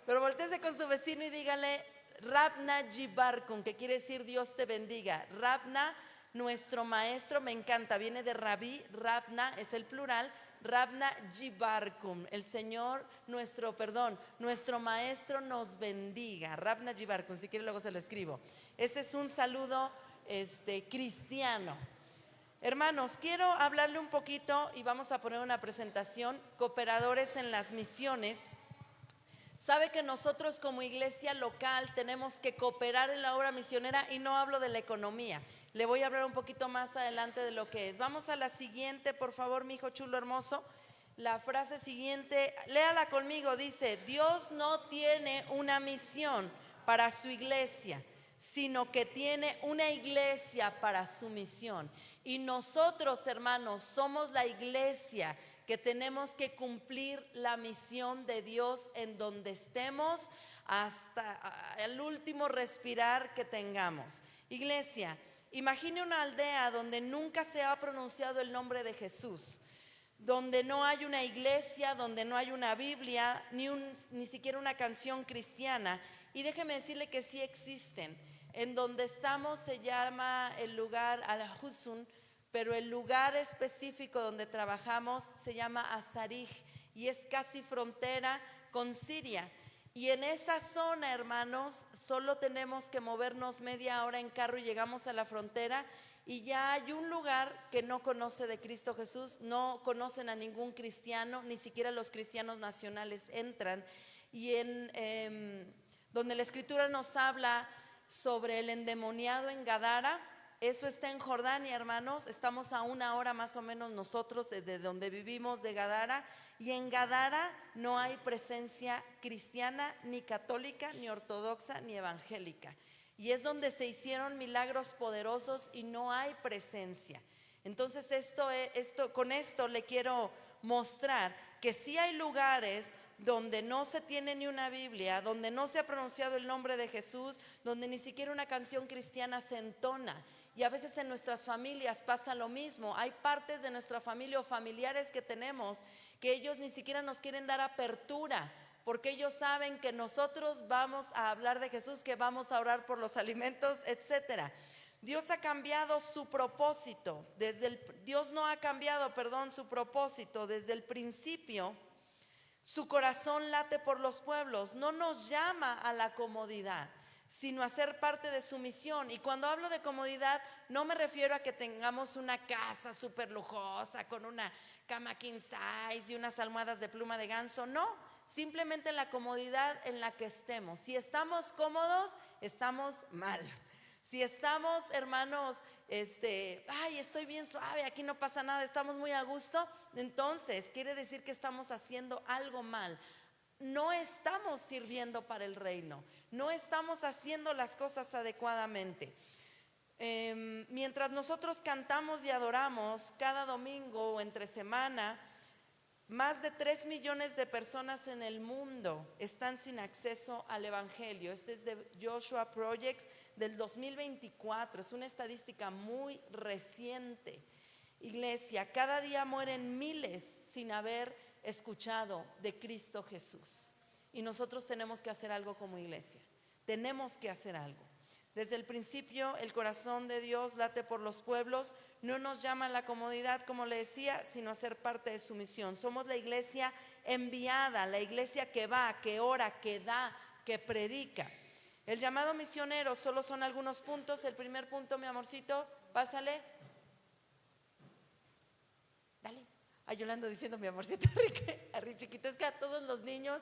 Pero voltéese con su vecino y dígale Rabna Jibarkun, que quiere decir Dios te bendiga. Rabna, nuestro maestro, me encanta, viene de Rabí, Rabna es el plural, Rabna Jibarkum, el Señor, nuestro maestro nos bendiga. Rabna Jibarkum, si quiere luego se lo escribo. Ese es un saludo cristiano. Hermanos, quiero hablarle un poquito y vamos a poner una presentación, cooperadores en las misiones. Sabe que nosotros como iglesia local tenemos que cooperar en la obra misionera y no hablo de la economía. Le voy a hablar un poquito más adelante de lo que es. Vamos a la siguiente, por favor, mi hijo chulo hermoso. La frase siguiente, léala conmigo, dice: Dios no tiene una misión para su iglesia, sino que tiene una iglesia para su misión. Y nosotros, hermanos, somos la iglesia que tenemos que cumplir la misión de Dios en donde estemos hasta el último respirar que tengamos. Iglesia, imagine una aldea donde nunca se ha pronunciado el nombre de Jesús, donde no hay una iglesia, donde no hay una Biblia, ni siquiera una canción cristiana. Y déjeme decirle que sí existen. En donde estamos se llama el lugar Al-Husun, pero el lugar específico donde trabajamos se llama Azarij y es casi frontera con Siria. Y en esa zona, hermanos, solo tenemos que movernos media hora en carro y llegamos a la frontera y ya hay un lugar que no conoce de Cristo Jesús, no conocen a ningún cristiano, ni siquiera los cristianos nacionales entran. Y donde la Escritura nos habla sobre el endemoniado en Gadara, eso está en Jordania, hermanos. Estamos a una hora más o menos nosotros de donde vivimos, de Gadara. Y en Gadara no hay presencia cristiana, ni católica, ni ortodoxa, ni evangélica. Y es donde se hicieron milagros poderosos y no hay presencia. Entonces con esto le quiero mostrar que sí hay lugares donde no se tiene ni una Biblia, donde no se ha pronunciado el nombre de Jesús, donde ni siquiera una canción cristiana se entona. Y a veces en nuestras familias pasa lo mismo. Hay partes de nuestra familia o familiares que tenemos que ellos ni siquiera nos quieren dar apertura, porque ellos saben que nosotros vamos a hablar de Jesús, que vamos a orar por los alimentos, etcétera. Dios ha cambiado su propósito, Dios no ha cambiado, su propósito desde el principio. Su corazón late por los pueblos, no nos llama a la comodidad, sino a ser parte de su misión. Y cuando hablo de comodidad, no me refiero a que tengamos una casa súper lujosa con una cama king size y unas almohadas de pluma de ganso, no, simplemente la comodidad en la que estemos. Si estamos cómodos, estamos mal. Si estamos, hermanos, estoy bien suave, aquí no pasa nada, estamos muy a gusto, entonces quiere decir que estamos haciendo algo mal. No estamos sirviendo para el reino, no estamos haciendo las cosas adecuadamente. Mientras nosotros cantamos y adoramos cada domingo o entre semana, más de 3 millones de personas en el mundo están sin acceso al evangelio. Este es de Joshua Projects del 2024, es una estadística muy reciente. Iglesia, cada día mueren miles sin haber escuchado de Cristo Jesús. Y nosotros tenemos que hacer algo como iglesia, tenemos que hacer algo. Desde el principio el corazón de Dios late por los pueblos, no nos llama a la comodidad, como le decía, sino a ser parte de su misión. Somos la iglesia enviada, la iglesia que va, que ora, que da, que predica. El llamado misionero solo son algunos puntos. El primer punto, mi amorcito, pásale. Dale. Yo le ando diciendo mi amorcito a Rick chiquito, es que a todos los niños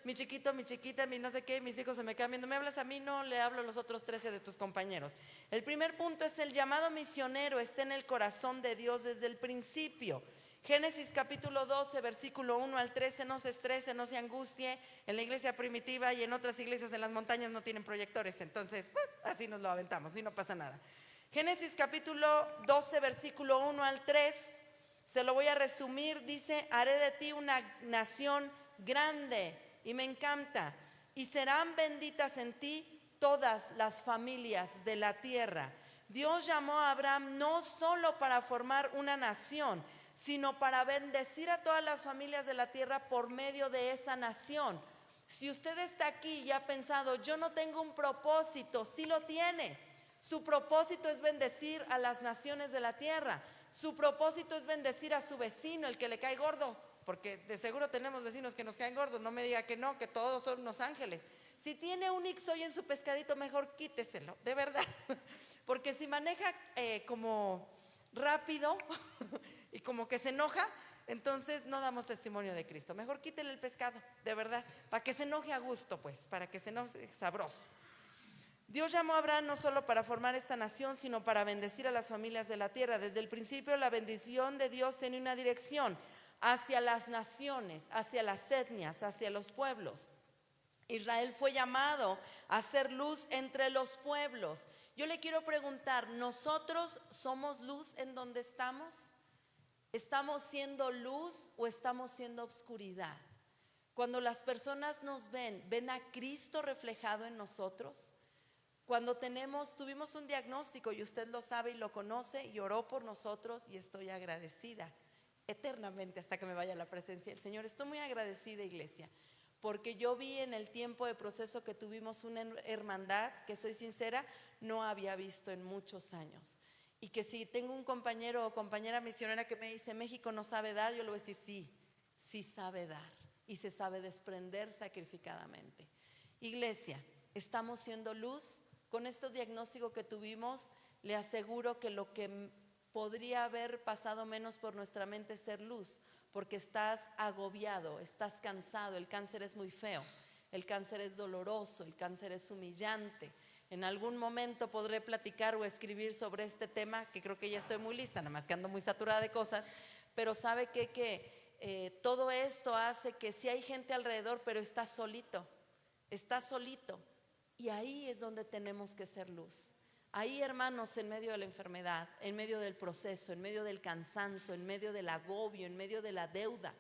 mi chiquito, mi chiquita, mi no sé qué, mis hijos se me quedan viendo, me hablas a mí, no le hablo a los otros 13 de tus compañeros. El primer punto es: el llamado misionero está en el corazón de Dios desde el principio. Génesis capítulo 12, versículo 1 al 13, no se estrese, no se angustie. En la iglesia primitiva y en otras iglesias en las montañas no tienen proyectores, entonces así nos lo aventamos y no pasa nada. Génesis capítulo 12, versículo 1 al 3, se lo voy a resumir, dice: haré de ti una nación grande, y me encanta, y serán benditas en ti todas las familias de la tierra. Dios llamó a Abraham no solo para formar una nación, sino para bendecir a todas las familias de la tierra por medio de esa nación. Si usted está aquí y ha pensado, yo no tengo un propósito, sí lo tiene. Su propósito es bendecir a las naciones de la tierra. Su propósito es bendecir a su vecino, el que le cae gordo, porque de seguro tenemos vecinos que nos caen gordos. No me diga que no, que todos son unos ángeles. Si tiene un ixoy en su pescadito, mejor quíteselo, de verdad. Porque si maneja como rápido y como que se enoja, entonces no damos testimonio de Cristo. Mejor quítele el pescado, de verdad, para que se enoje a gusto, pues, para que se enoje sabroso. Dios llamó a Abraham no solo para formar esta nación, sino para bendecir a las familias de la tierra. Desde el principio la bendición de Dios tiene una dirección hacia las naciones, hacia las etnias, hacia los pueblos. Israel fue llamado a ser luz entre los pueblos. Yo le quiero preguntar, ¿nosotros somos luz en donde estamos? ¿Estamos siendo luz o estamos siendo obscuridad? Cuando las personas nos ven a Cristo reflejado en nosotros. Cuando tuvimos un diagnóstico y usted lo sabe y lo conoce y oró por nosotros, y estoy agradecida eternamente hasta que me vaya a la presencia del Señor. Estoy muy agradecida, iglesia, porque yo vi en el tiempo de proceso que tuvimos una hermandad que, soy sincera, no había visto en muchos años. Y que si tengo un compañero o compañera misionera que me dice, México no sabe dar, yo le voy a decir, sí, sí sabe dar y se sabe desprender sacrificadamente. Iglesia, estamos siendo luz. Con este diagnóstico que tuvimos, le aseguro que lo que podría haber pasado menos por nuestra mente es ser luz, porque estás agobiado, estás cansado. El cáncer es muy feo, el cáncer es doloroso, el cáncer es humillante. En algún momento podré platicar o escribir sobre este tema, que creo que ya estoy muy lista, nada más que ando muy saturada de cosas, pero sabe que todo esto hace que sí hay gente alrededor, pero estás solito. Y ahí es donde tenemos que ser luz. Ahí, hermanos, en medio de la enfermedad, en medio del proceso, en medio del cansancio, en medio del agobio, en medio de la deuda,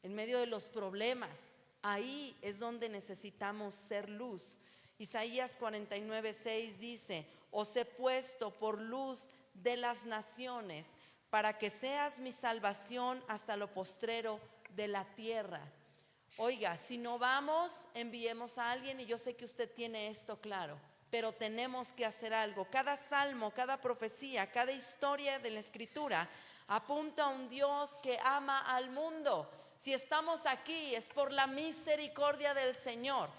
en medio de los problemas, ahí es donde necesitamos ser luz. Isaías 49:6 dice, os he puesto por luz de las naciones, para que seas mi salvación hasta lo postrero de la tierra. Oiga, si no vamos, enviemos a alguien, y yo sé que usted tiene esto claro, pero tenemos que hacer algo. Cada salmo, cada profecía, cada historia de la Escritura apunta a un Dios que ama al mundo. Si estamos aquí es por la misericordia del Señor.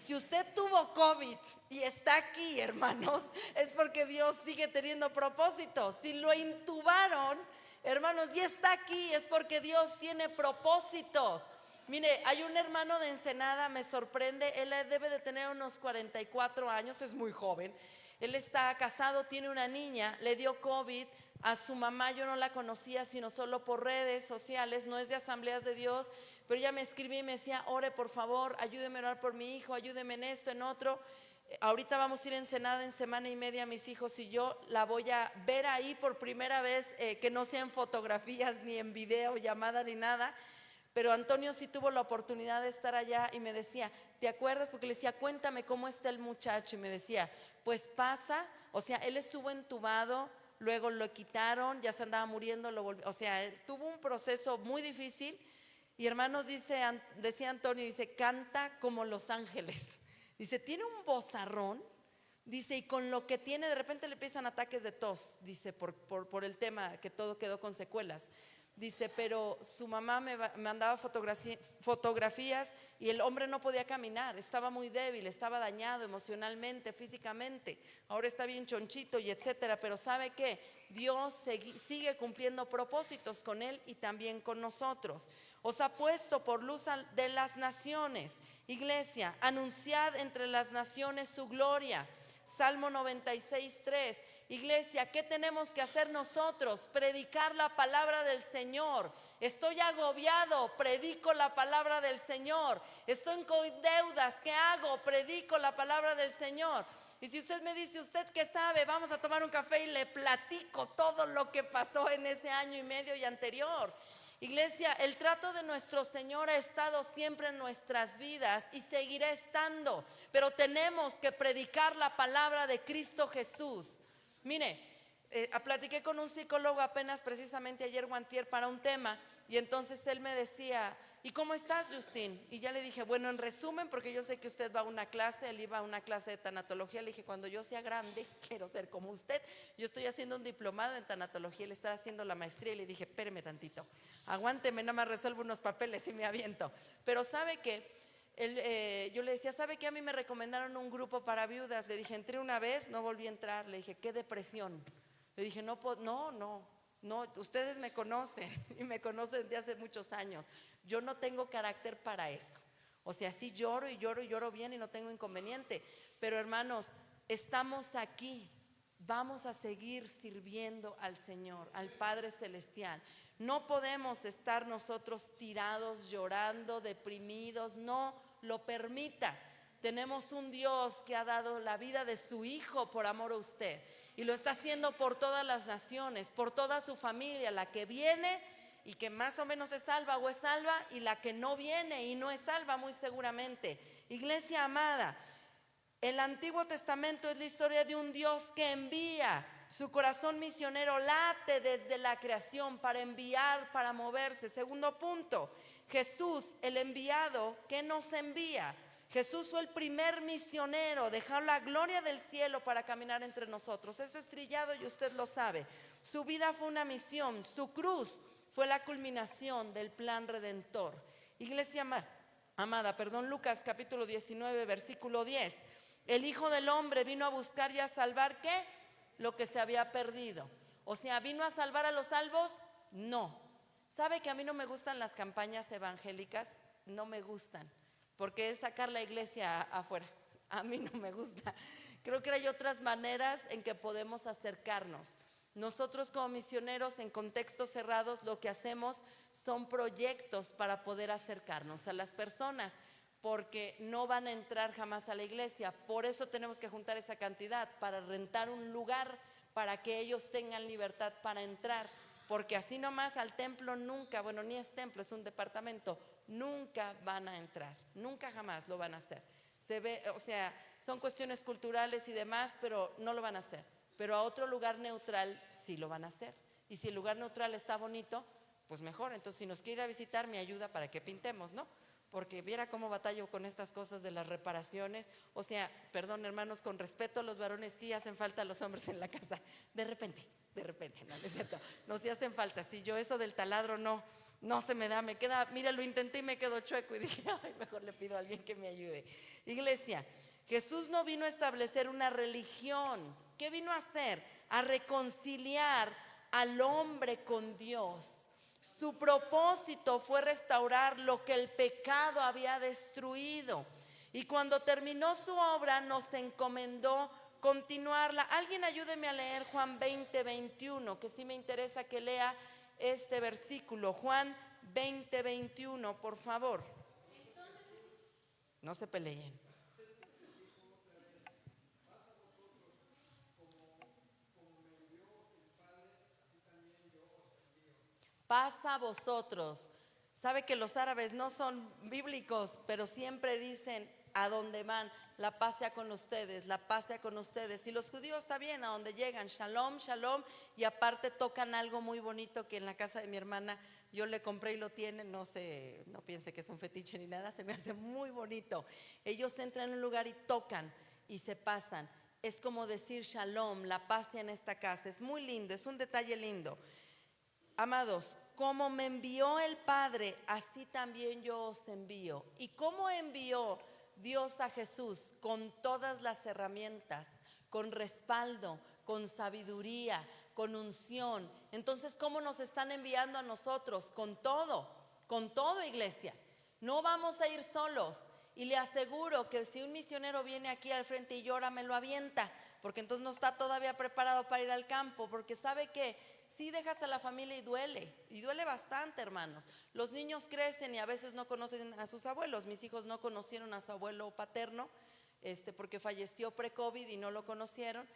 Si usted tuvo COVID y está aquí, hermanos, es porque Dios sigue teniendo propósitos. Si lo intubaron, hermanos, y está aquí, es porque Dios tiene propósitos. Mire, hay un hermano de Ensenada, me sorprende, él debe de tener unos 44 años, es muy joven. Él está casado, tiene una niña, le dio COVID. A su mamá yo no la conocía sino solo por redes sociales, no es de Asambleas de Dios, pero ella me escribía y me decía, ore por favor, ayúdeme a orar por mi hijo, ayúdeme en esto, en otro. Ahorita vamos a ir a Ensenada en semana y media, mis hijos y yo, la voy a ver ahí por primera vez, que no sea en fotografías, ni en video, llamada, ni nada. Pero Antonio sí tuvo la oportunidad de estar allá y me decía, ¿te acuerdas? Porque le decía, cuéntame cómo está el muchacho. Y me decía, pues pasa, o sea, él estuvo entubado, luego lo quitaron, ya se andaba muriendo, o sea, tuvo un proceso muy difícil. Y hermanos, decía Antonio, dice, canta como los ángeles. Dice, tiene un vozarrón, dice, y con lo que tiene, de repente le empiezan ataques de tos, dice, por el tema que todo quedó con secuelas. Dice, pero su mamá me mandaba fotografías y el hombre no podía caminar, estaba muy débil, estaba dañado emocionalmente, físicamente. Ahora está bien chonchito y etcétera, pero ¿sabe qué? Dios sigue cumpliendo propósitos con él y también con nosotros. Os ha puesto por luz de las naciones. Iglesia, anunciad entre las naciones su gloria. Salmo 96:3. Iglesia, ¿qué tenemos que hacer nosotros? Predicar la palabra del Señor. Estoy agobiado, predico la palabra del Señor. Estoy con deudas, ¿qué hago? Predico la palabra del Señor. Y si usted me dice, ¿usted qué sabe? Vamos a tomar un café y le platico todo lo que pasó en ese año y medio y anterior. Iglesia, el trato de nuestro Señor ha estado siempre en nuestras vidas y seguirá estando, pero tenemos que predicar la palabra de Cristo Jesús. Mire, platiqué con un psicólogo apenas precisamente ayer o antier para un tema, y entonces él me decía, ¿y cómo estás, Justin? Y ya le dije, bueno, en resumen, porque yo sé que usted va a una clase, él iba a una clase de tanatología, le dije, cuando yo sea grande, quiero ser como usted. Yo estoy haciendo un diplomado en tanatología, él está haciendo la maestría, y le dije, espéreme tantito, aguánteme, nada más resuelvo unos papeles y me aviento. Pero ¿sabe qué? Yo le decía, ¿sabe qué? A mí me recomendaron un grupo para viudas. Le dije, entré una vez, no volví a entrar. Le dije, qué depresión. Le dije, no, ustedes me conocen y me conocen de hace muchos años. Yo no tengo carácter para eso. O sea, sí lloro y lloro y lloro bien y no tengo inconveniente. Pero hermanos, estamos aquí. Vamos a seguir sirviendo al Señor, al Padre Celestial. No podemos estar nosotros tirados, llorando, deprimidos. No lo permita. Tenemos un Dios que ha dado la vida de su Hijo por amor a usted. Y lo está haciendo por todas las naciones, por toda su familia, la que viene y que más o menos es salva o es salva, y la que no viene y no es salva muy seguramente. Iglesia amada, el Antiguo Testamento es la historia de un Dios que envía. Su corazón misionero late desde la creación para enviar, para moverse. Segundo punto, Jesús, el enviado, que nos envía. Jesús fue el primer misionero, dejó la gloria del cielo para caminar entre nosotros. Eso es trillado y usted lo sabe. Su vida fue una misión, su cruz fue la culminación del plan redentor. Iglesia amada, Lucas capítulo 19, versículo 10. El Hijo del Hombre vino a buscar y a salvar, ¿qué? Lo que se había perdido. O sea, ¿vino a salvar a los salvos? No. ¿Sabe que a mí no me gustan las campañas evangélicas? No me gustan, porque es sacar la iglesia afuera. A mí no me gusta. Creo que hay otras maneras en que podemos acercarnos. Nosotros como misioneros en contextos cerrados lo que hacemos son proyectos para poder acercarnos a las personas, porque no van a entrar jamás a la iglesia. Por eso tenemos que juntar esa cantidad para rentar un lugar para que ellos tengan libertad para entrar, porque así nomás al templo nunca, bueno, ni es templo, es un departamento, nunca van a entrar, nunca jamás lo van a hacer. Se ve, o sea, son cuestiones culturales y demás, pero no lo van a hacer. Pero a otro lugar neutral sí lo van a hacer. Y si el lugar neutral está bonito, pues mejor. Entonces, si nos quiere ir a visitar, me ayuda para que pintemos, ¿no? Porque viera cómo batallo con estas cosas de las reparaciones. O sea, perdón, hermanos, con respeto a los varones, sí hacen falta los hombres en la casa. De repente, no es cierto. No, sí hacen falta. Si yo eso del taladro no se me da, me queda, mira, lo intenté y me quedó chueco y dije, ay, mejor le pido a alguien que me ayude. Iglesia, Jesús no vino a establecer una religión. ¿Qué vino a hacer? A reconciliar al hombre con Dios. Su propósito fue restaurar lo que el pecado había destruido. Y cuando terminó su obra, nos encomendó continuarla. Alguien ayúdeme a leer Juan 20, 21, que sí me interesa que lea este versículo. Juan 20, 21, por favor. No se peleen. Paz a vosotros. Sabe que los árabes no son bíblicos, pero siempre dicen a dónde van, la paz sea con ustedes, la paz sea con ustedes. Y los judíos está bien, a donde llegan, shalom, shalom. Y aparte tocan algo muy bonito que en la casa de mi hermana yo le compré y lo tienen. No sé, no piense que es un fetiche ni nada, se me hace muy bonito. Ellos entran en un lugar y tocan y se pasan. Es como decir shalom, la paz sea en esta casa. Es muy lindo, es un detalle lindo. Amados, como me envió el Padre, así también yo os envío. ¿Y cómo envió Dios a Jesús? Con todas las herramientas, con respaldo, con sabiduría, con unción. Entonces, ¿cómo nos están enviando a nosotros? Con todo, iglesia. No vamos a ir solos. Y le aseguro que si un misionero viene aquí al frente y llora, me lo avienta, porque entonces no está todavía preparado para ir al campo, porque sabe que sí dejas a la familia y duele bastante, hermanos. Los niños crecen y a veces no conocen a sus abuelos. Mis hijos no conocieron a su abuelo paterno, porque falleció pre-COVID y no lo conocieron.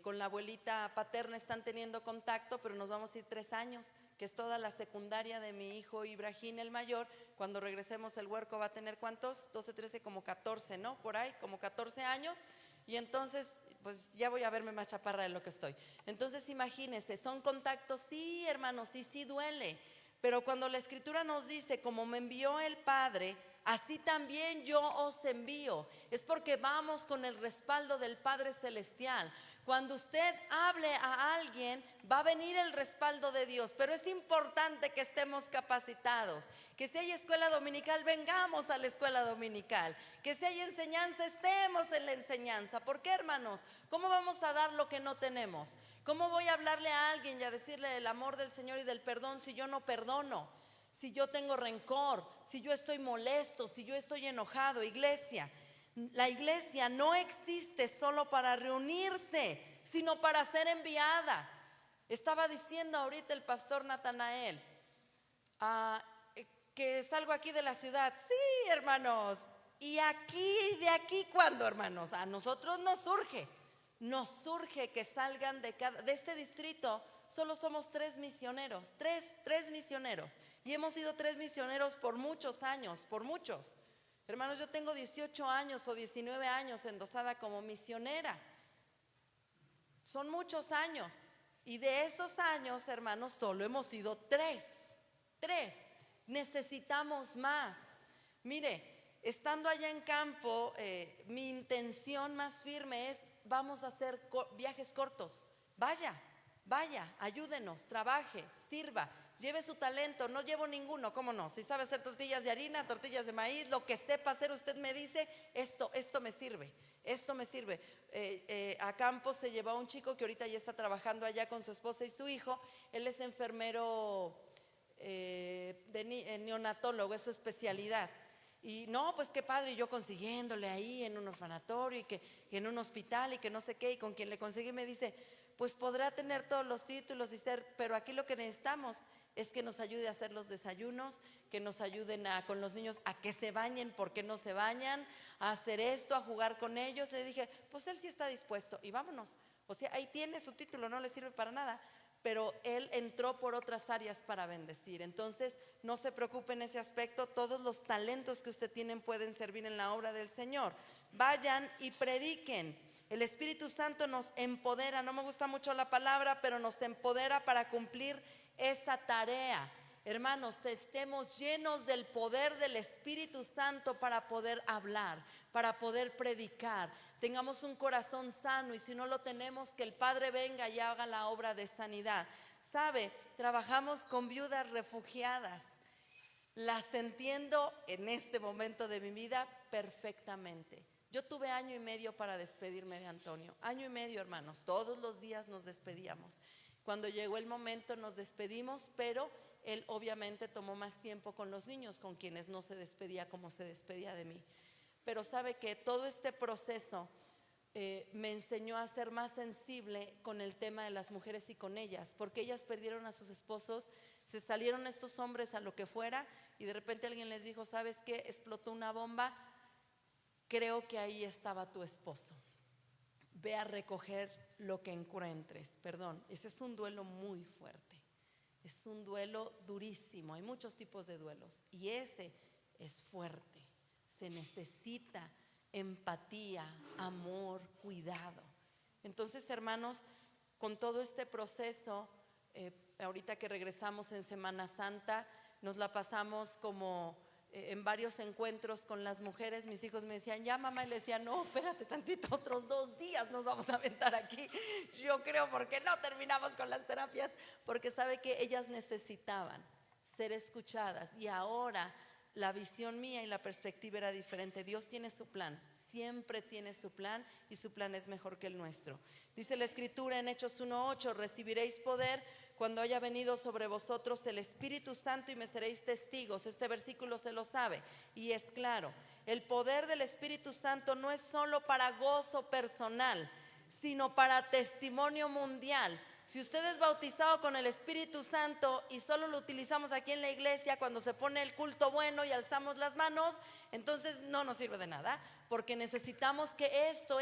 Con la abuelita paterna están teniendo contacto, pero nos vamos a ir 3 años, que es toda la secundaria de mi hijo Ibrahim el mayor. Cuando regresemos el huerco va a tener ¿cuántos? 12, 13, como 14, ¿no? Por ahí, como 14 años. Y entonces, pues ya voy a verme más chaparra de lo que estoy. Entonces imagínense, son contactos, sí, hermanos, sí duele. Pero cuando la Escritura nos dice, como me envió el Padre, así también yo os envío, es porque vamos con el respaldo del Padre Celestial. Cuando usted hable a alguien, va a venir el respaldo de Dios, pero es importante que estemos capacitados, que si hay escuela dominical, vengamos a la escuela dominical, que si hay enseñanza, estemos en la enseñanza. ¿Por qué, hermanos? ¿Cómo vamos a dar lo que no tenemos? ¿Cómo voy a hablarle a alguien y a decirle el amor del Señor y del perdón si yo no perdono? Si yo tengo rencor, si yo estoy molesto, si yo estoy enojado. Iglesia, la iglesia no existe solo para reunirse, sino para ser enviada. Estaba diciendo ahorita el pastor Natanael que salgo aquí de la ciudad. Sí, hermanos. Y aquí, de aquí, ¿cuándo, hermanos? A nosotros nos surge que salgan de este distrito. Solo somos 3 misioneros, tres misioneros. Y hemos sido 3 misioneros por muchos años, por muchos. Hermanos, yo tengo 18 años o 19 años endosada como misionera. Son muchos años. Y de esos años, hermanos, solo hemos sido 3. Necesitamos más. Mire, estando allá en campo, mi intención más firme es, vamos a hacer viajes cortos. Vaya, ayúdenos, trabaje, sirva, lleve su talento. No llevo ninguno, ¿cómo no? Si sabe hacer tortillas de harina, tortillas de maíz, lo que sepa hacer, usted me dice, esto me sirve. A campo se llevó a un chico que ahorita ya está trabajando allá con su esposa y su hijo. Él es enfermero neonatólogo, es su especialidad. Y no, pues qué padre, yo consiguiéndole ahí en un orfanatorio y en un hospital y que no sé qué, y con quien le conseguí me dice, pues podrá tener todos los títulos y ser, pero aquí lo que necesitamos es que nos ayude a hacer los desayunos, que nos ayuden con los niños a que se bañen porque no se bañan, a hacer esto, a jugar con ellos. Le dije, pues él sí está dispuesto y vámonos. O sea, ahí tiene su título, no le sirve para nada, pero él entró por otras áreas para bendecir. Entonces, no se preocupe en ese aspecto, todos los talentos que usted tiene pueden servir en la obra del Señor. Vayan y prediquen. El Espíritu Santo nos empodera, no me gusta mucho la palabra, pero nos empodera para cumplir esa tarea. Hermanos, estemos llenos del poder del Espíritu Santo para poder hablar, para poder predicar. Tengamos un corazón sano, y si no lo tenemos, que el Padre venga y haga la obra de sanidad. ¿Sabe? Trabajamos con viudas refugiadas. Las entiendo en este momento de mi vida perfectamente. Yo tuve 1 año y medio para despedirme de Antonio. 1 año y medio, hermanos. Todos los días nos despedíamos. Cuando llegó el momento nos despedimos, pero él obviamente tomó más tiempo con los niños, con quienes no se despedía como se despedía de mí. Pero sabe que todo este proceso me enseñó a ser más sensible con el tema de las mujeres y con ellas, porque ellas perdieron a sus esposos, se salieron estos hombres a lo que fuera, y de repente alguien les dijo, ¿sabes qué? Explotó una bomba, creo que ahí estaba tu esposo, ve a recoger lo que encuentres. Perdón, ese es un duelo muy fuerte, es un duelo durísimo. Hay muchos tipos de duelos y ese es fuerte. Se necesita empatía, amor, cuidado. Entonces, hermanos, con todo este proceso, ahorita que regresamos en Semana Santa, nos la pasamos como en varios encuentros con las mujeres. Mis hijos me decían, ya mamá, y le decía, no, espérate tantito, otros 2 días nos vamos a aventar aquí. Yo creo, porque no terminamos con las terapias, porque sabe que ellas necesitaban ser escuchadas. Y ahora la visión mía y la perspectiva era diferente. Dios tiene su plan, siempre tiene su plan, y su plan es mejor que el nuestro. Dice la Escritura en Hechos 1:8, recibiréis poder cuando haya venido sobre vosotros el Espíritu Santo y me seréis testigos. Este versículo se lo sabe y es claro. El poder del Espíritu Santo no es solo para gozo personal, sino para testimonio mundial. Si usted es bautizado con el Espíritu Santo y solo lo utilizamos aquí en la iglesia cuando se pone el culto bueno y alzamos las manos, entonces no nos sirve de nada, porque necesitamos que esto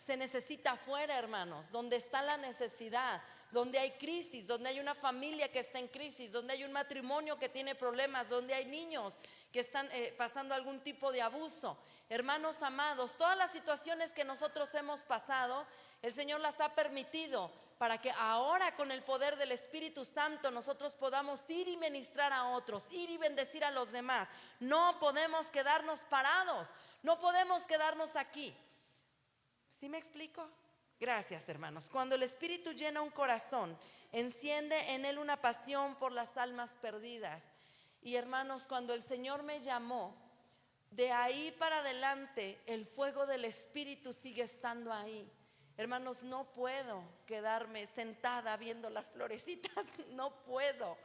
se necesita afuera, hermanos, donde está la necesidad, donde hay crisis, donde hay una familia que está en crisis, donde hay un matrimonio que tiene problemas, donde hay niños que están pasando algún tipo de abuso. Hermanos amados, todas las situaciones que nosotros hemos pasado, el Señor las ha permitido para que ahora con el poder del Espíritu Santo nosotros podamos ir y ministrar a otros, ir y bendecir a los demás. No podemos quedarnos parados, no podemos quedarnos aquí. ¿Sí me explico? Gracias, hermanos. Cuando el Espíritu llena un corazón, enciende en él una pasión por las almas perdidas. Y hermanos, cuando el Señor me llamó, de ahí para adelante el fuego del Espíritu sigue estando ahí. Hermanos, no puedo quedarme sentada viendo las florecitas, no puedo.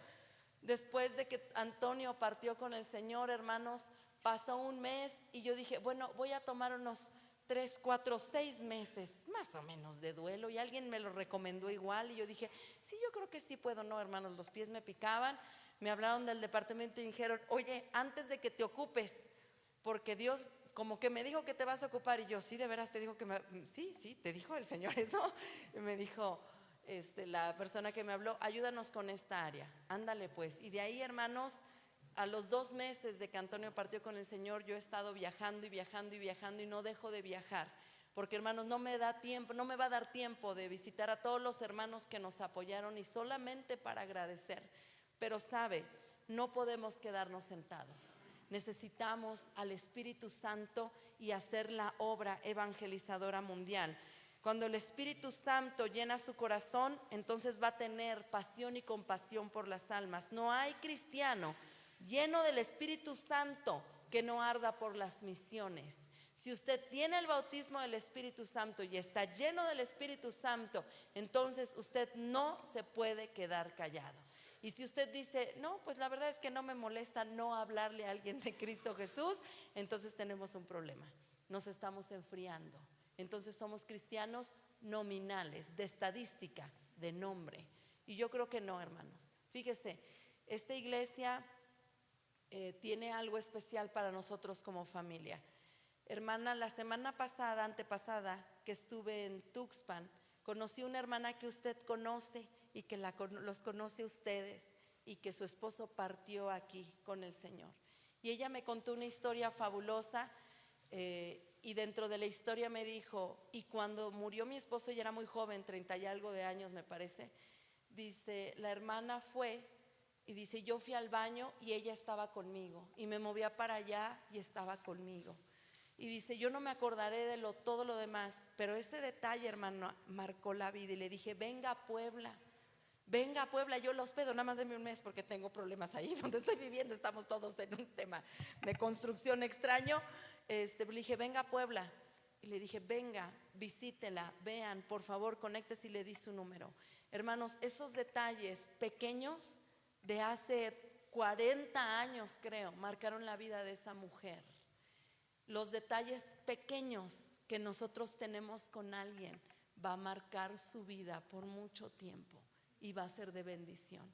Después de que Antonio partió con el Señor, hermanos, pasó un mes y yo dije, bueno, voy a tomar unos 3, 4, 6 meses más o menos de duelo, y alguien me lo recomendó igual y yo dije, sí, yo creo que sí puedo. No, hermanos, los pies me picaban, me hablaron del departamento y dijeron, oye, antes de que te ocupes, porque Dios como que me dijo que te vas a ocupar, y yo, sí, de veras te dijo que sí, te dijo el Señor eso. Y me dijo la persona que me habló, ayúdanos con esta área, ándale pues. Y de ahí, hermanos, a los 2 meses de que Antonio partió con el Señor, yo he estado viajando y viajando y viajando y no dejo de viajar, porque, hermanos, no me da tiempo, no me va a dar tiempo de visitar a todos los hermanos que nos apoyaron, y solamente para agradecer. Pero sabe, no podemos quedarnos sentados. Necesitamos al Espíritu Santo y hacer la obra evangelizadora mundial. Cuando el Espíritu Santo llena su corazón, entonces va a tener pasión y compasión por las almas. No hay cristiano lleno del Espíritu Santo que no arda por las misiones. Si usted tiene el bautismo del Espíritu Santo y está lleno del Espíritu Santo, entonces usted no se puede quedar callado. Y si usted dice, no, pues la verdad es que no me molesta no hablarle a alguien de Cristo Jesús, entonces tenemos un problema. Nos estamos enfriando. Entonces somos cristianos nominales, de estadística, de nombre. Y yo creo que no, hermanos. Fíjese, esta iglesia tiene algo especial para nosotros como familia. Hermana, la semana pasada, antepasada, que estuve en Tuxpan, conocí una hermana que usted conoce y que los conoce a ustedes, y que su esposo partió aquí con el Señor. Y ella me contó una historia fabulosa, y dentro de la historia me dijo, y cuando murió mi esposo, ella era muy joven, 30 y algo de años me parece, dice, la hermana fue y dice, yo fui al baño y ella estaba conmigo, y me movía para allá y estaba conmigo. Y dice, yo no me acordaré de todo lo demás, pero este detalle, hermano, marcó la vida. Y le dije, venga a Puebla, yo lo hospedo, nada más deme un mes porque tengo problemas ahí donde estoy viviendo, estamos todos en un tema de construcción extraño. Le dije, venga a Puebla. Y le dije, venga, visítela, vean, por favor, conéctese, y le di su número. Hermanos, esos detalles pequeños de hace 40 años, creo, marcaron la vida de esa mujer. Los detalles pequeños que nosotros tenemos con alguien va a marcar su vida por mucho tiempo y va a ser de bendición.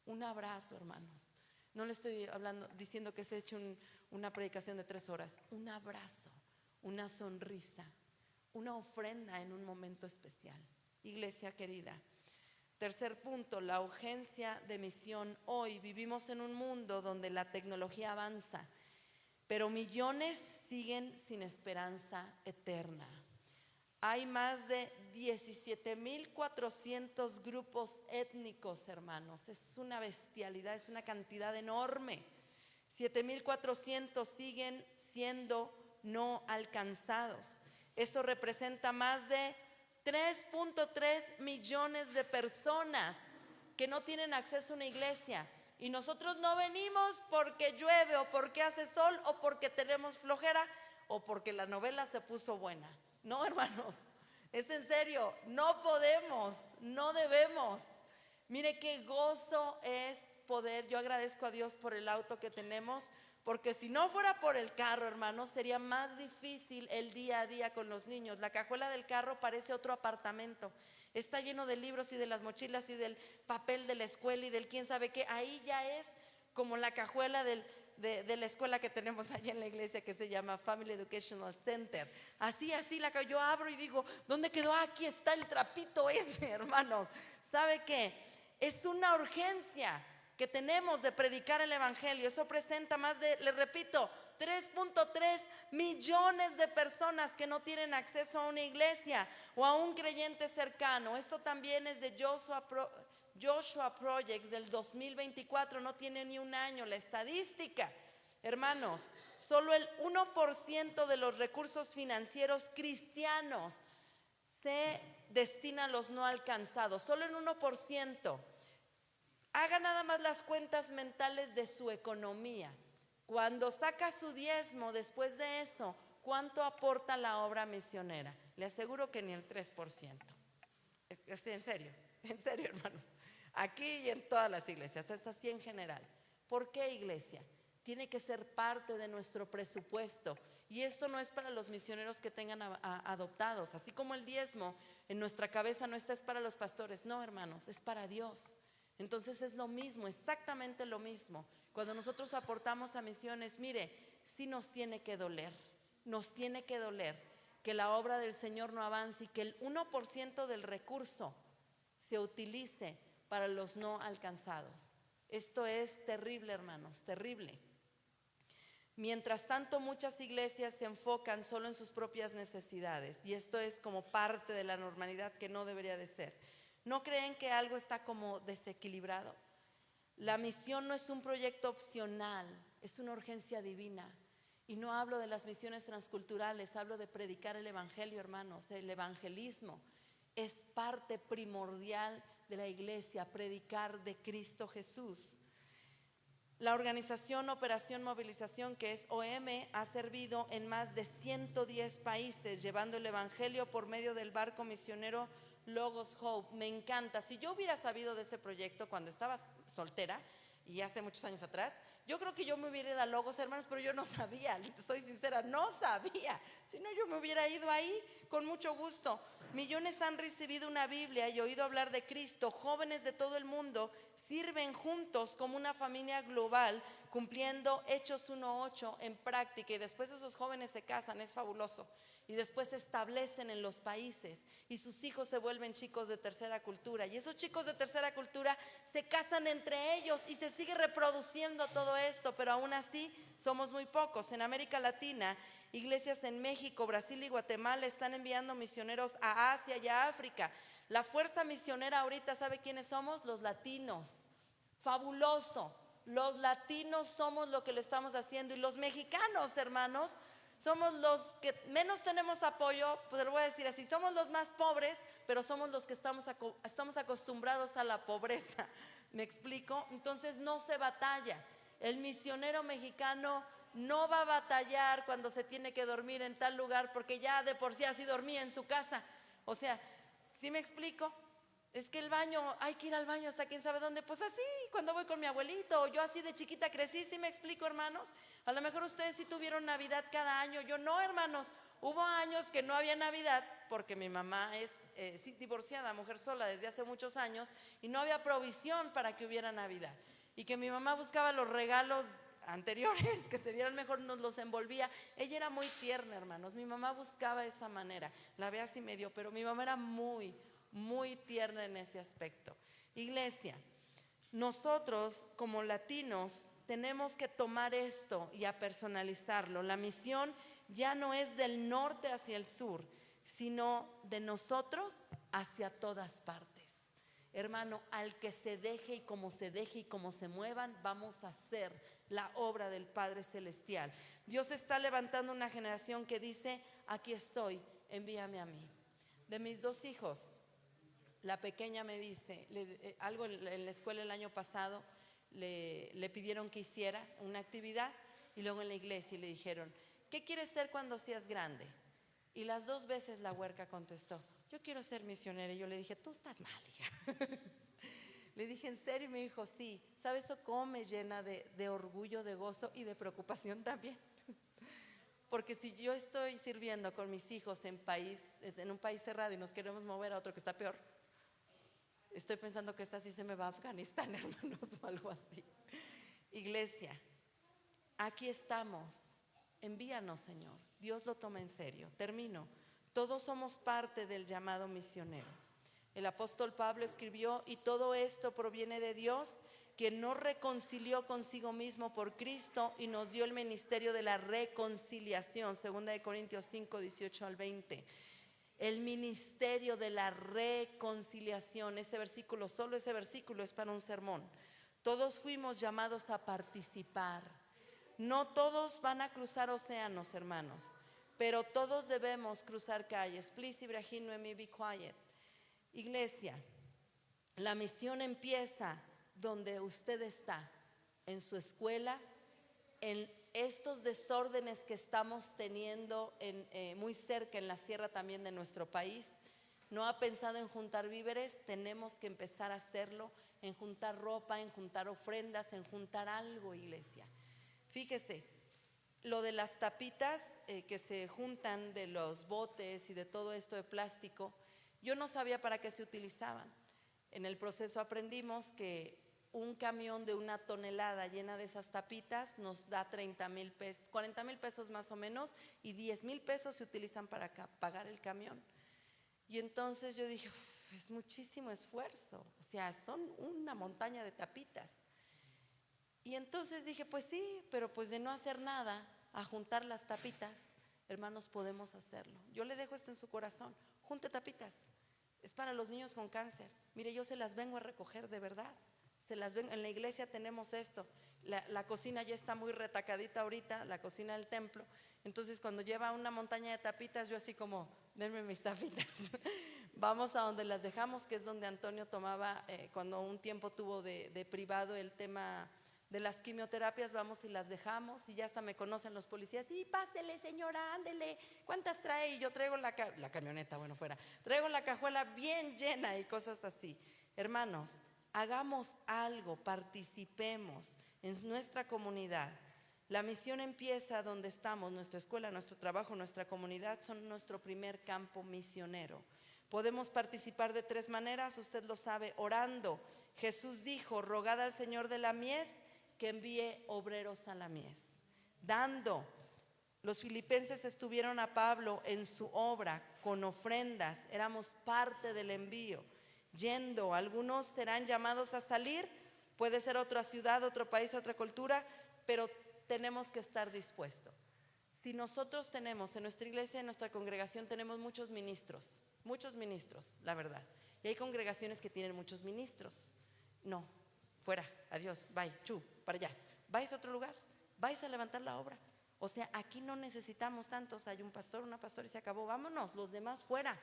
Un abrazo, hermanos. No le estoy diciendo que se eche una predicación de 3 horas. Un abrazo, una sonrisa, una ofrenda en un momento especial. Iglesia querida. Tercer punto, la urgencia de misión. Hoy vivimos en un mundo donde la tecnología avanza, pero millones siguen sin esperanza eterna. Hay más de 17,400 grupos étnicos, hermanos. Es una bestialidad, es una cantidad enorme. 7,400 siguen siendo no alcanzados. Esto representa más de 3.3 millones de personas que no tienen acceso a una iglesia. Y nosotros no venimos porque llueve, o porque hace sol, o porque tenemos flojera, o porque la novela se puso buena. No, hermanos, es en serio, no podemos, no debemos. Mire qué gozo es poder, yo agradezco a Dios por el auto que tenemos, porque si no fuera por el carro, hermanos, sería más difícil el día a día con los niños. La cajuela del carro parece otro apartamento. Está lleno de libros y de las mochilas y del papel de la escuela y del quién sabe qué. Ahí ya es como la cajuela de la escuela que tenemos allá en la iglesia, que se llama Family Educational Center. Así yo abro y digo, ¿dónde quedó? Aquí está el trapito ese, hermanos. ¿Sabe qué? Es una urgencia que tenemos de predicar el evangelio. Eso presenta más de, les repito, 3.3 millones de personas que no tienen acceso a una iglesia o a un creyente cercano. Esto también es de Joshua Projects del 2024, no tiene ni un año la estadística. Hermanos, solo el 1% de los recursos financieros cristianos se destina a los no alcanzados, solo el 1%. Haga nada más las cuentas mentales de su economía. Cuando saca su diezmo, después de eso, ¿cuánto aporta la obra misionera? Le aseguro que ni el 3%. En serio, hermanos. Aquí y en todas las iglesias, es así en general. ¿Por qué, iglesia? Tiene que ser parte de nuestro presupuesto. Y esto no es para los misioneros que tengan adoptados. Así como el diezmo en nuestra cabeza no está, es para los pastores. No, hermanos, es para Dios. Entonces es lo mismo, exactamente lo mismo. Cuando nosotros aportamos a misiones, mire, sí nos tiene que doler que la obra del Señor no avance y que el 1% del recurso se utilice para los no alcanzados. Esto es terrible, hermanos, terrible. Mientras tanto, muchas iglesias se enfocan solo en sus propias necesidades y esto es como parte de la normalidad que no debería de ser. ¿No creen que algo está como desequilibrado? La misión no es un proyecto opcional, es una urgencia divina. Y no hablo de las misiones transculturales, hablo de predicar el evangelio, hermanos. El evangelismo es parte primordial de la iglesia, predicar de Cristo Jesús. La organización Operación Movilización, que es OM, ha servido en más de 110 países, llevando el evangelio por medio del barco misionero Logos Hope. Me encanta. Si yo hubiera sabido de ese proyecto cuando estaba soltera y hace muchos años atrás, yo creo que yo me hubiera ido a Logos, hermanos, pero yo no sabía, soy sincera, no sabía. Si no, yo me hubiera ido ahí con mucho gusto. Millones han recibido una Biblia y oído hablar de Cristo. Jóvenes de todo el mundo sirven juntos como una familia global, cumpliendo Hechos 1:8 en práctica. Y después esos jóvenes se casan, es fabuloso. Y después se establecen en los países y sus hijos se vuelven chicos de tercera cultura. Y esos chicos de tercera cultura se casan entre ellos y se sigue reproduciendo todo esto, pero aún así somos muy pocos. En América Latina, iglesias en México, Brasil y Guatemala están enviando misioneros a Asia y a África. La fuerza misionera ahorita, ¿sabe quiénes somos? Los latinos. Fabuloso. Los latinos somos lo que le estamos haciendo y los mexicanos, hermanos, somos los que menos tenemos apoyo, pues lo voy a decir así, somos los más pobres, pero somos los que estamos acostumbrados a la pobreza. ¿Me explico? Entonces no se batalla. El misionero mexicano no va a batallar cuando se tiene que dormir en tal lugar porque ya de por sí así dormía en su casa. O sea, ¿sí me explico? Es que el baño, hay que ir al baño hasta quién sabe dónde. Pues así, cuando voy con mi abuelito, yo así de chiquita crecí, ¿sí me explico, hermanos? A lo mejor ustedes sí tuvieron Navidad cada año, yo no, hermanos. Hubo años que no había Navidad porque mi mamá es sí, divorciada, mujer sola desde hace muchos años y no había provisión para que hubiera Navidad. Y que mi mamá buscaba los regalos anteriores que se vieran mejor, nos los envolvía. Ella era muy tierna, hermanos. Mi mamá buscaba esa manera. La ve así medio, pero mi mamá era muy tierna en ese aspecto. Iglesia, nosotros como latinos tenemos que tomar esto y a personalizarlo. La misión ya no es del norte hacia el sur, sino de nosotros hacia todas partes. Hermano, al que se deje y como se deje y como se muevan, vamos a hacer la obra del Padre Celestial. Dios está levantando una generación que dice: aquí estoy, envíame a mí. De mis 2 hijos, la pequeña me dice, algo en la escuela el año pasado, le pidieron que hiciera una actividad y luego en la iglesia le dijeron: ¿qué quieres ser cuando seas grande? Y las 2 veces la huerca contestó: yo quiero ser misionera. Y yo le dije: tú estás mal, hija. Le dije: ¿en serio? Y me dijo: sí. ¿Sabes eso cómo me llena de orgullo, de gozo y de preocupación también? Porque si yo estoy sirviendo con mis hijos en un país cerrado y nos queremos mover a otro que está peor, estoy pensando que esta sí se me va a Afganistán, hermanos, o algo así. Iglesia, aquí estamos. Envíanos, Señor. Dios lo toma en serio. Termino. Todos somos parte del llamado misionero. El apóstol Pablo escribió: y todo esto proviene de Dios, quien nos reconcilió consigo mismo por Cristo y nos dio el ministerio de la reconciliación, 2 Corintios 5, 18 al 20. El ministerio de la reconciliación, ese versículo, solo ese versículo es para un sermón. Todos fuimos llamados a participar. No todos van a cruzar océanos, hermanos, pero todos debemos cruzar calles. Please, Ibrahim, Noemi, be quiet. Iglesia, la misión empieza donde usted está, en su escuela, en estos desórdenes que estamos teniendo muy cerca en la sierra también de nuestro país. No ha pensado en juntar víveres, tenemos que empezar a hacerlo, en juntar ropa, en juntar ofrendas, en juntar algo, iglesia. Fíjese, lo de las tapitas que se juntan de los botes y de todo esto de plástico, yo no sabía para qué se utilizaban. En el proceso aprendimos que un camión de 1 tonelada llena de esas tapitas nos da 30,000 pesos, 40,000 pesos más o menos, y 10,000 pesos se utilizan para pagar el camión. Y entonces yo dije, es muchísimo esfuerzo, o sea, son una montaña de tapitas. Y entonces dije, pues sí, pero pues de no hacer nada a juntar las tapitas, hermanos, podemos hacerlo. Yo le dejo esto en su corazón, junte tapitas, es para los niños con cáncer. Mire, yo se las vengo a recoger de verdad. En la iglesia tenemos esto, la cocina ya está muy retacadita ahorita, la cocina del templo. Entonces cuando lleva una montaña de tapitas, yo así como, denme mis tapitas. Vamos a donde las dejamos, que es donde Antonio tomaba, cuando un tiempo tuvo de privado el tema de las quimioterapias, vamos y las dejamos, y ya hasta me conocen los policías, sí, pásele señora, ándele, ¿cuántas trae? Y yo traigo la camioneta, bueno, fuera, traigo la cajuela bien llena y cosas así. Hermanos, hagamos algo, participemos en nuestra comunidad. La misión empieza donde estamos, nuestra escuela, nuestro trabajo, nuestra comunidad son nuestro primer campo misionero. Podemos participar de 3 maneras, usted lo sabe, orando. Jesús dijo, rogad al Señor de la mies que envíe obreros a la mies. Dando. Los filipenses estuvieron a Pablo en su obra con ofrendas, éramos parte del envío. Yendo, algunos serán llamados a salir, puede ser otra ciudad, otro país, otra cultura, pero tenemos que estar dispuestos. Si nosotros tenemos en nuestra iglesia, en nuestra congregación, tenemos muchos ministros, la verdad. Y hay congregaciones que tienen muchos ministros. No, fuera, adiós, bye, chu, para allá. Vais a otro lugar, vais a levantar la obra. O sea, aquí no necesitamos tantos, hay un pastor, una pastora y se acabó, vámonos, los demás fuera.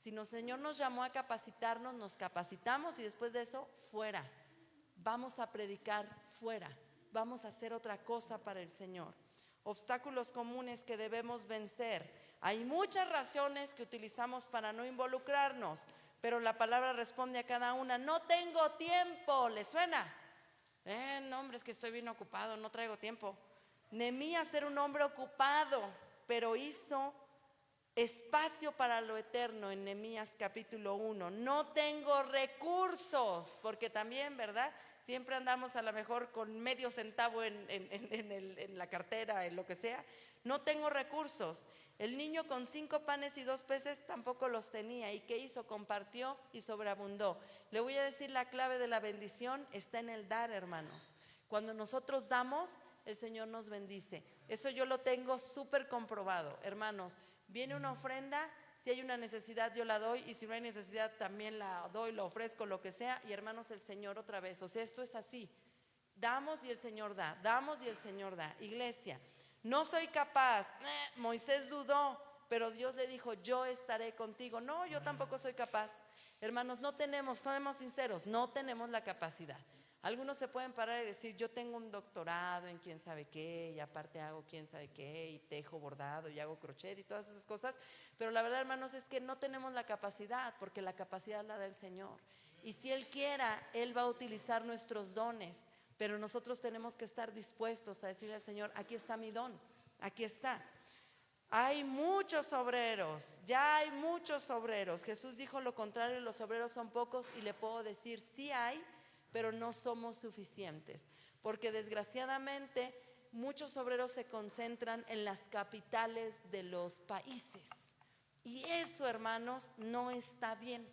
Si el Señor nos llamó a capacitarnos, nos capacitamos y después de eso, fuera. Vamos a predicar fuera, vamos a hacer otra cosa para el Señor. Obstáculos comunes que debemos vencer. Hay muchas razones que utilizamos para no involucrarnos, pero la palabra responde a cada una. No tengo tiempo, ¿le suena? No, hombre, es que estoy bien ocupado, no traigo tiempo. Nehemías era un hombre ocupado, pero hizo espacio para lo eterno en Nehemías capítulo 1. No tengo recursos, porque también, ¿verdad? Siempre andamos a lo mejor con medio centavo en la cartera, en lo que sea. No tengo recursos. El niño con 5 panes y 2 peces tampoco los tenía. ¿Y qué hizo? Compartió y sobreabundó. Le voy a decir, la clave de la bendición está en el dar, hermanos. Cuando nosotros damos, el Señor nos bendice. Eso yo lo tengo súper comprobado, hermanos. Viene una ofrenda, si hay una necesidad yo la doy, y si no hay necesidad también la doy, la ofrezco, lo que sea. Y hermanos, el Señor otra vez, o sea, esto es así. Damos y el Señor da, damos y el Señor da. Iglesia, no soy capaz. Moisés dudó, pero Dios le dijo, yo estaré contigo. No, yo tampoco soy capaz. Hermanos, no tenemos, seamos sinceros, no tenemos la capacidad. Algunos se pueden parar y decir, yo tengo un doctorado en quién sabe qué, y aparte hago quién sabe qué, y tejo bordado, y hago crochet y todas esas cosas, pero la verdad, hermanos, es que no tenemos la capacidad, porque la capacidad la da el Señor. Y si Él quiera, Él va a utilizar nuestros dones, pero nosotros tenemos que estar dispuestos a decirle al Señor, aquí está mi don, aquí está. Hay muchos obreros, ya hay muchos obreros. Jesús dijo lo contrario, los obreros son pocos, y le puedo decir, sí hay, pero no somos suficientes, porque desgraciadamente muchos obreros se concentran en las capitales de los países, y eso, hermanos, no está bien,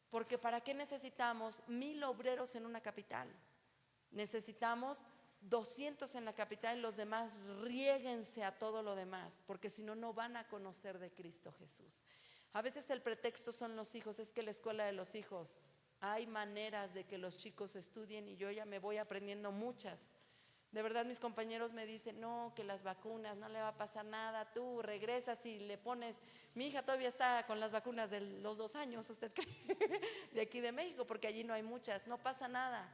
porque ¿para qué necesitamos 1,000 obreros en una capital? Necesitamos 200 en la capital y los demás riéguense a todo lo demás, porque si no, no van a conocer de Cristo Jesús. A veces el pretexto son los hijos, es que la escuela de los hijos, hay maneras de que los chicos estudien y yo ya me voy aprendiendo muchas. De verdad mis compañeros me dicen, no, que las vacunas, no le va a pasar nada, tú regresas y le pones, mi hija todavía está con las vacunas de los 2 años, ¿usted cree? De aquí de México, porque allí no hay muchas, no pasa nada.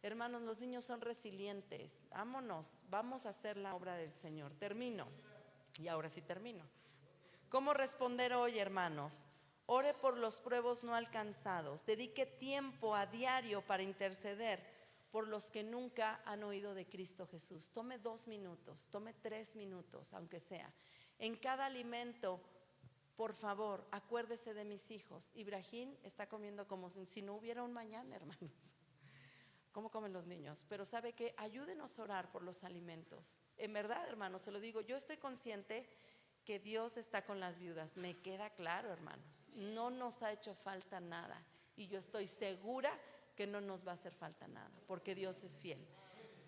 Hermanos, los niños son resilientes, vámonos, vamos a hacer la obra del Señor. Termino, y ahora sí termino. ¿Cómo responder hoy, hermanos? Ore por los pruebos no alcanzados, dedique tiempo a diario para interceder por los que nunca han oído de Cristo Jesús. Tome 2 minutos, tome 3 minutos, aunque sea. En cada alimento, por favor, acuérdese de mis hijos. Ibrahim está comiendo como si no hubiera un mañana, hermanos. ¿Cómo comen los niños? Pero ¿sabe qué? Ayúdenos a orar por los alimentos. En verdad, hermanos, se lo digo, yo estoy consciente que Dios está con las viudas. Me queda claro, hermanos. No nos ha hecho falta nada. Y yo estoy segura que no nos va a hacer falta nada, porque Dios es fiel.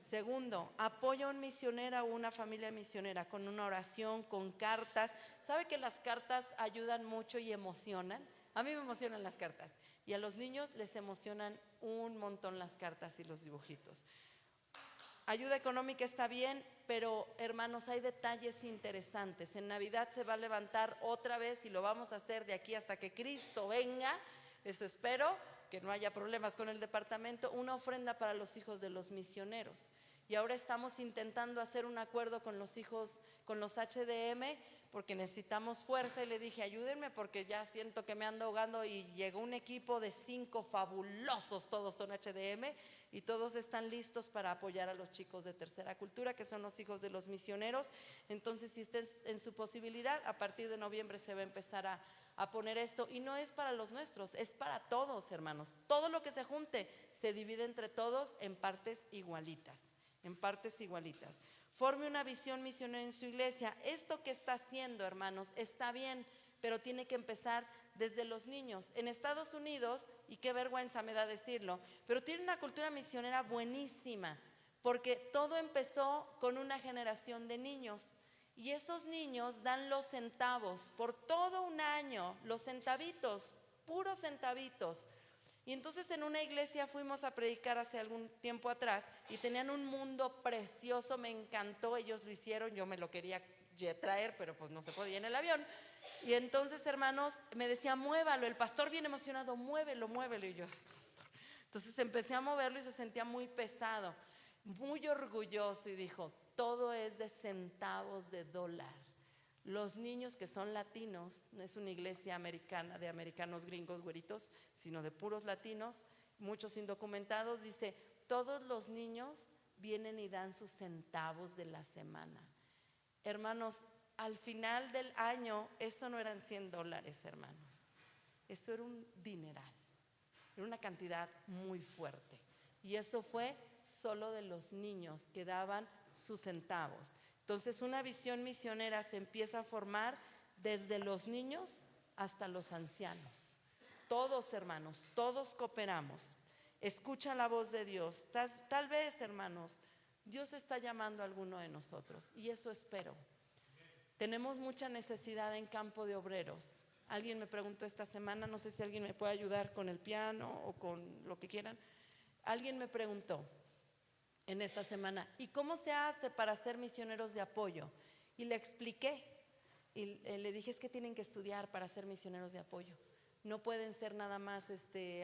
Segundo, apoya a un misionero o una familia misionera con una oración, con cartas. ¿Sabe que las cartas ayudan mucho y emocionan? A mí me emocionan las cartas y a los niños les emocionan un montón las cartas y los dibujitos. Ayuda económica está bien, pero hermanos, hay detalles interesantes. En Navidad se va a levantar otra vez y lo vamos a hacer de aquí hasta que Cristo venga. Eso espero, que no haya problemas con el departamento, una ofrenda para los hijos de los misioneros. Y ahora estamos intentando hacer un acuerdo con los hijos, con los HDM, porque necesitamos fuerza, y le dije, ayúdenme porque ya siento que me ando ahogando, y llegó un equipo de 5 fabulosos, todos son HDM, y todos están listos para apoyar a los chicos de Tercera Cultura, que son los hijos de los misioneros. Entonces, si está en su posibilidad, a partir de noviembre se va a empezar a poner esto, y no es para los nuestros, es para todos, hermanos. Todo lo que se junte se divide entre todos en partes igualitas. Forme una visión misionera en su iglesia. Esto que está haciendo, hermanos, está bien, pero tiene que empezar desde los niños. En Estados Unidos, y qué vergüenza me da decirlo, pero tiene una cultura misionera buenísima, porque todo empezó con una generación de niños. Y esos niños dan los centavos por todo un año, los centavitos, puros centavitos. Y entonces en una iglesia fuimos a predicar hace algún tiempo atrás y tenían un mundo precioso, me encantó, ellos lo hicieron, yo me lo quería traer, pero pues no se podía en el avión. Y entonces, hermanos, me decía, muévalo, el pastor bien emocionado, muévelo, y yo, pastor. Entonces empecé a moverlo y se sentía muy pesado, muy orgulloso, y dijo, todo es de centavos de dólar. Los niños que son latinos, no es una iglesia americana de americanos gringos güeritos, sino de puros latinos, muchos indocumentados, dice, todos los niños vienen y dan sus centavos de la semana. Hermanos, al final del año, esto no eran $100, hermanos, esto era un dineral, era una cantidad muy fuerte. Y eso fue solo de los niños que daban sus centavos. Entonces, una visión misionera se empieza a formar desde los niños hasta los ancianos. Todos, hermanos, todos cooperamos. Escucha la voz de Dios. Tal vez, hermanos, Dios está llamando a alguno de nosotros, y eso espero. Tenemos mucha necesidad en campo de obreros. Alguien me preguntó esta semana, no sé si alguien me puede ayudar con el piano o con lo que quieran. Alguien me preguntó en esta semana, ¿y cómo se hace para ser misioneros de apoyo? Y le expliqué, y le dije, es que tienen que estudiar para ser misioneros de apoyo. No pueden ser nada más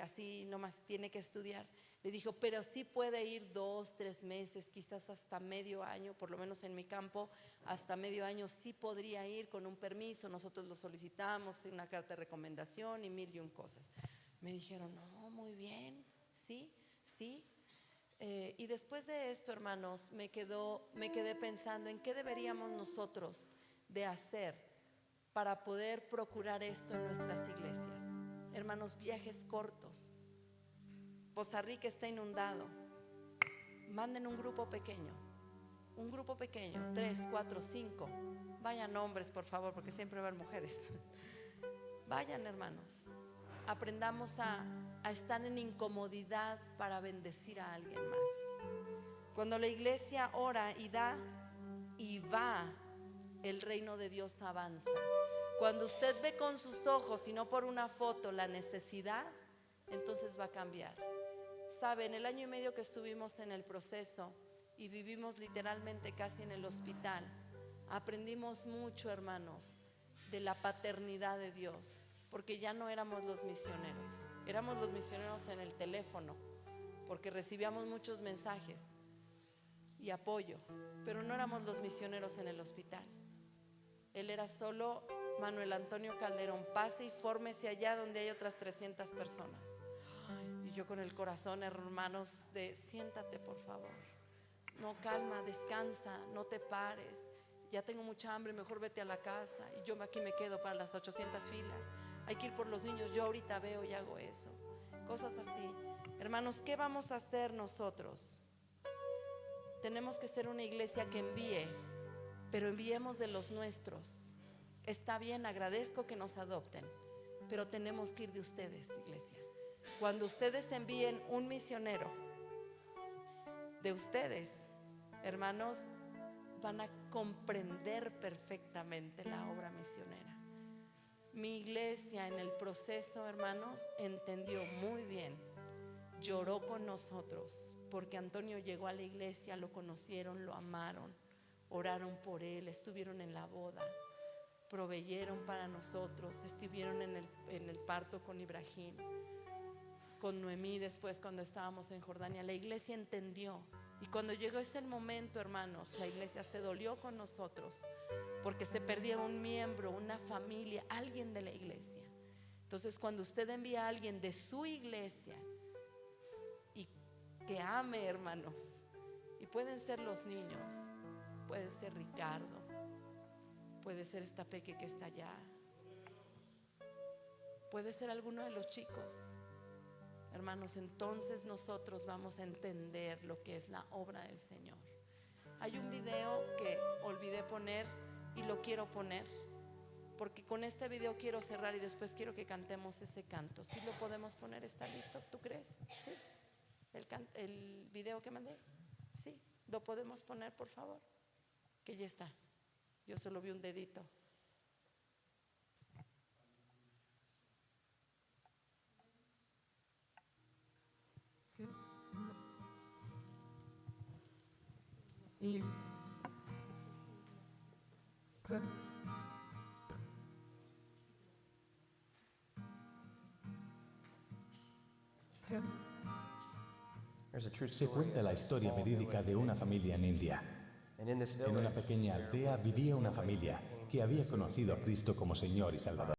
así, nomás tiene que estudiar. Le dijo, pero sí puede ir 2, 3 meses, quizás hasta medio año, por lo menos en mi campo, hasta medio año sí podría ir con un permiso, nosotros lo solicitamos, una carta de recomendación y 1001 cosas. Me dijeron, no, muy bien, sí. Y después de esto, hermanos, me quedé pensando en qué deberíamos nosotros de hacer para poder procurar esto en nuestras iglesias. Hermanos, viajes cortos. Poza Rica está inundado. Manden un grupo pequeño, 3, 4, 5. Vayan hombres, por favor, porque siempre van mujeres. Vayan, hermanos. aprendamos a estar en incomodidad para bendecir a alguien más. Cuando la iglesia ora y da y va, el reino de Dios avanza. Cuando usted ve con sus ojos y no por una foto la necesidad, entonces va a cambiar. Sabe, en el año y medio que estuvimos en el proceso y vivimos literalmente casi en el hospital, aprendimos mucho, hermanos, de la paternidad de Dios, porque ya no éramos los misioneros, éramos los misioneros en el teléfono, porque recibíamos muchos mensajes y apoyo, pero no éramos los misioneros en el hospital. Él era solo Manuel Antonio Calderón, pase y fórmese allá donde hay otras 300 personas. Y yo con el corazón, hermanos, de siéntate por favor, no, calma, descansa, no te pares, ya tengo mucha hambre, mejor vete a la casa, y yo aquí me quedo para las 800 filas, hay que ir por los niños, yo ahorita veo y hago eso, cosas así. Hermanos, ¿qué vamos a hacer nosotros? Tenemos que ser una iglesia que envíe, pero enviemos de los nuestros. Está bien, agradezco que nos adopten, pero tenemos que ir de ustedes, iglesia. Cuando ustedes envíen un misionero de ustedes, hermanos, van a comprender perfectamente la obra misionera. Mi iglesia en el proceso, hermanos, entendió muy bien, lloró con nosotros, porque Antonio llegó a la iglesia, lo conocieron, lo amaron, oraron por él, estuvieron en la boda, proveyeron para nosotros, estuvieron en el parto con Ibrahim, con Noemí después cuando estábamos en Jordania. La iglesia entendió, y cuando llegó ese momento, hermanos, la iglesia se dolió con nosotros porque se perdía un miembro, una familia, alguien de la iglesia. Entonces, cuando usted envía a alguien de su iglesia y que ame, hermanos, y pueden ser los niños, puede ser Ricardo, puede ser esta Peque que está allá, puede ser alguno de los chicos. Hermanos, entonces nosotros vamos a entender lo que es la obra del Señor. Hay un video que olvidé poner y lo quiero poner, porque con este video quiero cerrar y después quiero que cantemos ese canto. ¿Sí lo podemos poner? ¿Está listo? ¿Tú crees? ¿Sí? ¿El video que mandé? ¿Sí? ¿Lo podemos poner, por favor? Que ya está. Yo solo vi un dedito. Se cuenta la historia verídica de una familia en India. En una pequeña aldea vivía una familia que había conocido a Cristo como Señor y Salvador.